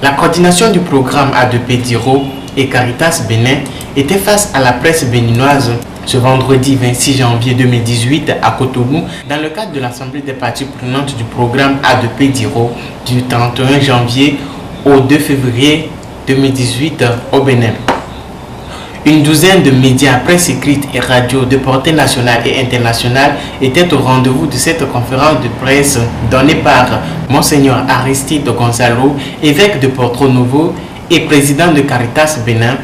La coordination du programme A2P et Caritas Bénin était face à la presse béninoise ce vendredi 26 janvier 2018 à Cotonou dans le cadre de l'Assemblée des parties prenantes du programme A2P du 31 janvier au 2 février 2018 au Bénin. Une douzaine de médias, presse écrite et radio de portée nationale et internationale étaient au rendez-vous de cette conférence de presse donnée par Monseigneur Aristide Gonzalo, évêque de Porto Novo et président de Caritas Bénin,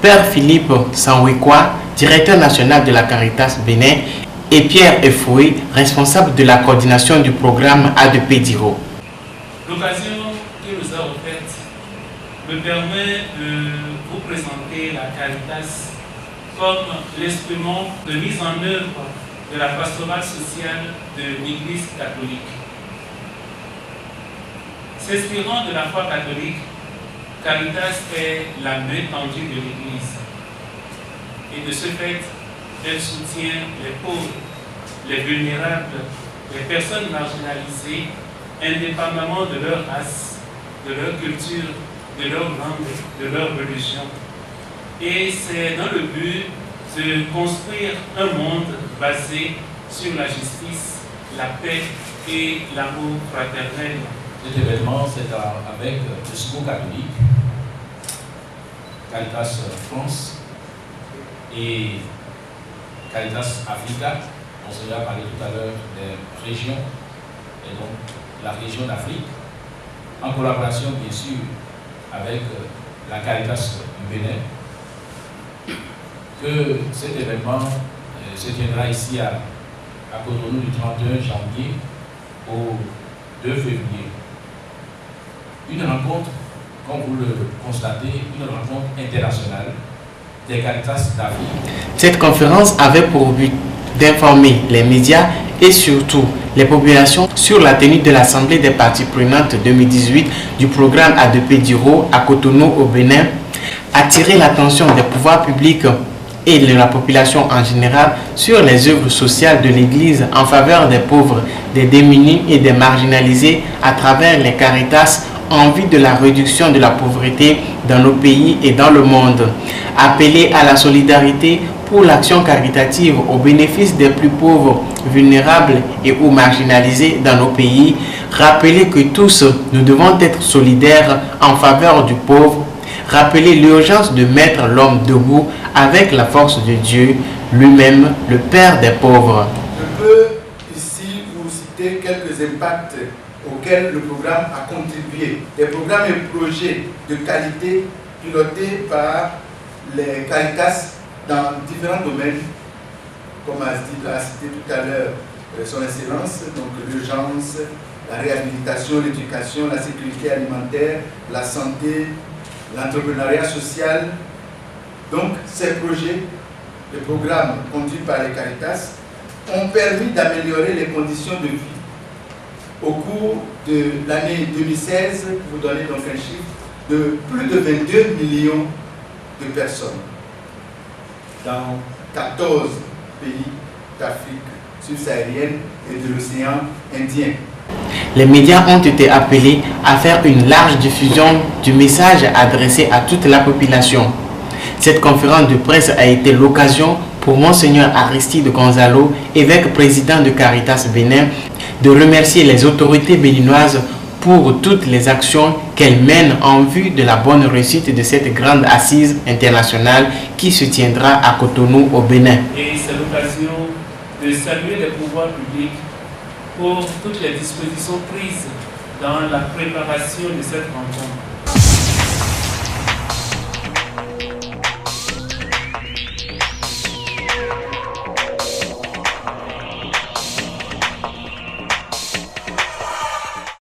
Père Philippe Sanwekwa, directeur national de la Caritas Bénin, et Pierre Efoué, responsable de la coordination du programme A2P. L'occasion qui nous a offerte me permet de vous présenter la Caritas comme l'instrument de mise en œuvre de la pastorale sociale de l'Église catholique. S'inspirant de la foi catholique, Caritas est la main tendue de l'Église. Et de ce fait, elle soutient les pauvres, les vulnérables, les personnes marginalisées, indépendamment de leur race, de leur culture, de leur langue, de leur religion. Et c'est dans le but de construire un monde basé sur la justice, la paix et l'amour fraternel. Cet événement, c'est avec le Secours catholique, Caritas France et Caritas Africa. On s'est déjà parlé tout à l'heure des régions, et donc la région d'Afrique, en collaboration bien sûr avec la Caritas du Bénin, que cet événement se tiendra ici à Cotonou du 31 janvier au 2 février. Une rencontre, comme vous le constatez, une rencontre internationale des Caritas d'Afrique. Cette conférence avait pour but d'informer les médias et surtout les populations sur la tenue de l'Assemblée des parties prenantes 2018 du programme A2P à Cotonou au Bénin, attirer l'attention des pouvoirs publics et de la population en général sur les œuvres sociales de l'Église en faveur des pauvres, des démunis et des marginalisés à travers les Caritas en vue de la réduction de la pauvreté dans nos pays et dans le monde. Appeler à la solidarité pour l'action caritative au bénéfice des plus pauvres, vulnérables et ou marginalisés dans nos pays. Rappeler que tous, nous devons être solidaires en faveur du pauvre. Rappeler l'urgence de mettre l'homme debout avec la force de Dieu, lui-même, le Père des pauvres. Je peux ici vous citer quelques impacts auxquels le programme a contribué. Des programmes et projets de qualité pilotés par les Caritas dans différents domaines, comme a cité tout à l'heure son Excellence, donc l'urgence, la réhabilitation, l'éducation, la sécurité alimentaire, la santé, l'entrepreneuriat social. Donc ces projets, les programmes conduits par les Caritas, ont permis d'améliorer les conditions de vie. Au cours de l'année 2016, pour vous donner donc un chiffre, de plus de 22 millions de personnes dans 14 pays d'Afrique subsaharienne et de l'océan Indien. Les médias ont été appelés à faire une large diffusion du message adressé à toute la population. Cette conférence de presse a été l'occasion pour Monseigneur Aristide Gonzalo, évêque président de Caritas Bénin, de remercier les autorités béninoises pour toutes les actions qu'elles mènent en vue de la bonne réussite de cette grande assise internationale qui se tiendra à Cotonou au Bénin. Et c'est l'occasion de saluer les pouvoirs publics pour toutes les dispositions prises dans la préparation de cette rencontre.